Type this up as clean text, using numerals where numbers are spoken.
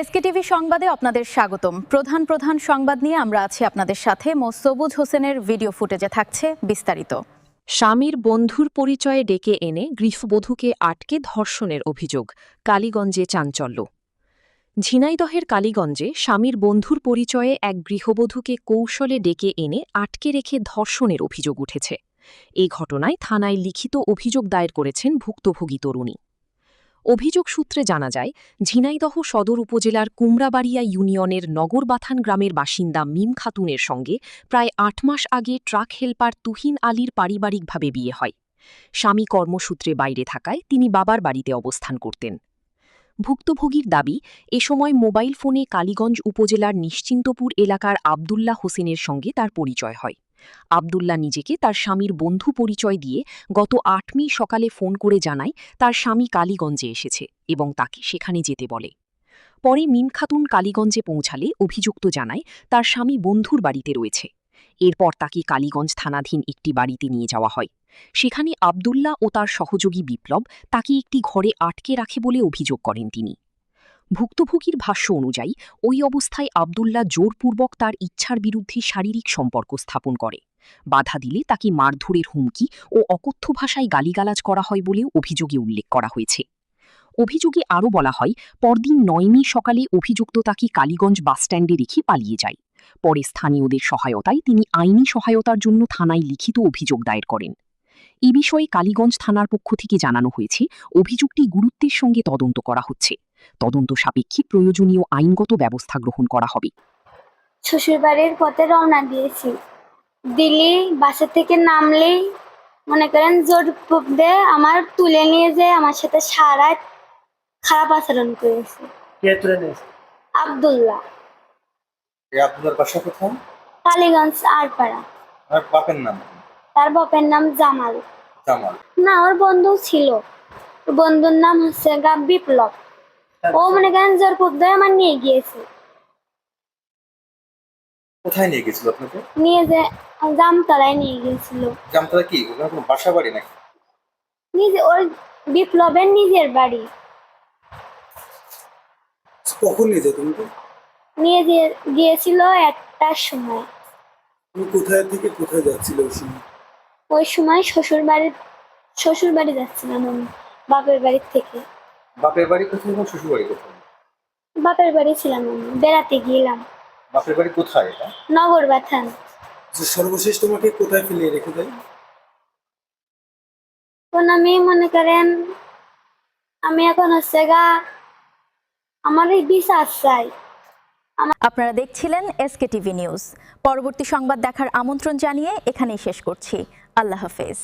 এসকেটিভি সংবাদে আপনাদের স্বাগতম। প্রধান সংবাদ নিয়ে আমরা আছি আপনাদের সাথে। সবুজ হোসেনের ভিডিও ফুটেজে থাকছে বিস্তারিত। স্বামীর বন্ধুর পরিচয়ে ডেকে এনে গৃহবধূকে আটকে ধর্ষণের অভিযোগ, কালীগঞ্জে চাঞ্চল্য। ঝিনাইদহের কালীগঞ্জে স্বামীর বন্ধুর পরিচয়ে এক গৃহবধূকে কৌশলে ডেকে এনে আটকে রেখে ধর্ষণের অভিযোগ উঠেছে। এই ঘটনায় থানায় লিখিত অভিযোগ দায়ের করেছেন ভুক্তভোগী তরুণী। অভিযোগ সূত্রে জানা যায়, ঝিনাইদহ সদর উপজেলার কুমড়াবাড়িয়া ইউনিয়নের নগরবাথান গ্রামের বাসিন্দা মিম খাতুনের সঙ্গে প্রায় ৮ মাস আগে ট্রাক হেলপার তুহিন আলীর পারিবারিকভাবে বিয়ে হয়। স্বামী কর্মসূত্রে বাইরে থাকায় তিনি বাবার বাড়িতে অবস্থান করতেন। ভুক্তভোগীর দাবি, এ সময় মোবাইল ফোনে কালীগঞ্জ উপজেলার নিশ্চিন্তপুর এলাকার আবদুল্লাহ হোসেনের সঙ্গে তার পরিচয় হয়। আবদুল্লাহ নিজেকে তার স্বামীর বন্ধু পরিচয় দিয়ে গত ৮ মে সকালে ফোন করে জানায় তার স্বামী কালীগঞ্জে এসেছে এবং তাকে সেখানে যেতে বলে। পরে মিম খাতুন কালীগঞ্জে পৌঁছালে অভিযুক্ত জানায় তার স্বামী বন্ধুর বাড়িতে রয়েছে। এরপর তাকে কালীগঞ্জ থানাধীন একটি বাড়িতে নিয়ে যাওয়া হয়। সেখানে আবদুল্লাহ ও তার সহযোগী বিপ্লব তাকে একটি ঘরে আটকে রাখে বলে অভিযোগ করেন তিনি। ভুক্তভোগীর ভাষ্য অনুযায়ী ওই অবস্থায় আবদুল্লাহ জোরপূর্বক তার ইচ্ছার বিরুদ্ধে শারীরিক সম্পর্ক স্থাপন করে। বাধা দিলে তাকে মারধরের হুমকি ও অকথ্য ভাষায় গালিগালাজ করা হয় বলেও অভিযোগে উল্লেখ করা হয়েছে। অভিযোগে আরও বলা হয়, পরদিন ৯ মে সকালে অভিযুক্ত তাকে কালীগঞ্জ বাসস্ট্যান্ডে রেখে পালিয়ে যায়। পরে স্থানীয়দের সহায়তায় তিনি আইনি সহায়তার জন্য থানায় লিখিত অভিযোগ দায়ের করেন। এ বিষয়ে কালীগঞ্জ থানার পক্ষ থেকে জানানো হয়েছে, অভিযোগটি গুরুত্বের সঙ্গে তদন্ত করা হচ্ছে। তদন্ত সাপেক্ষে প্রয়োজনীয় আইনগত ব্যবস্থা গ্রহণ করা হবে। শ্বশুরবাড়ির পথে রওনা দিয়েছি। দিল্লি বাসা থেকে নামলেই মনে করেন জোর দিয়ে আমার তুলে নিয়ে যেয়ে আমার সাথে সারা খারাপ আচরণ করেছে। কে তুলে নিয়েছে? আবদুল্লাহ। আপনার বাসা কোথায়? কালীগঞ্জ আরপাড়া। আর বাপের নাম? তার বাপের নাম জামাল। জামাল না, ওর বন্ধু ছিল। বন্ধুর নাম হচ্ছে বিপ্লব। ও মনে করেন জোর দিয়ে আমার নিয়ে গিয়েছে। কোথায় নিয়ে গেছিল আপনাকে? নিয়ে যে জামতলায় নিয়ে গিয়েছিল। জামতলা কি ওখানে কোনো বাসা বাড়ি নাকি? নিজে ওর বিপ্লবের নিজের বাড়ি। কখন নিয়ে যেত তোমাকে? নিয়ে গিয়েছিল ১টার সময়। তুমি কোথায় থেকে কোথায় যাচ্ছিল ওই সময়? ওই সময় শ্বশুর বাড়ি যাচ্ছিলাম আমি, বাপের বাড়ির থেকে। বাপের বাড়ি কোথায় এবং শ্বশুর বাড়ি কোথায়? বাপের বাড়ি ছিলাম আমি, বেড়াতে গিয়েলাম। বাপের বাড়ি কোথায় এটা? নগরবাথান। সর্বশেষ তোমাকে কোথায় ফেলে রেখে দেয়? এখন আমি মনে করেন আমি এখন হচ্ছে আমার এই বিচার চাই। আপনারা দেখছিলেন এসকেটিভি নিউজ। পরবর্তী সংবাদ দেখার আমন্ত্রণ জানিয়ে এখানেই শেষ করছি। আল্লাহ হাফেজ।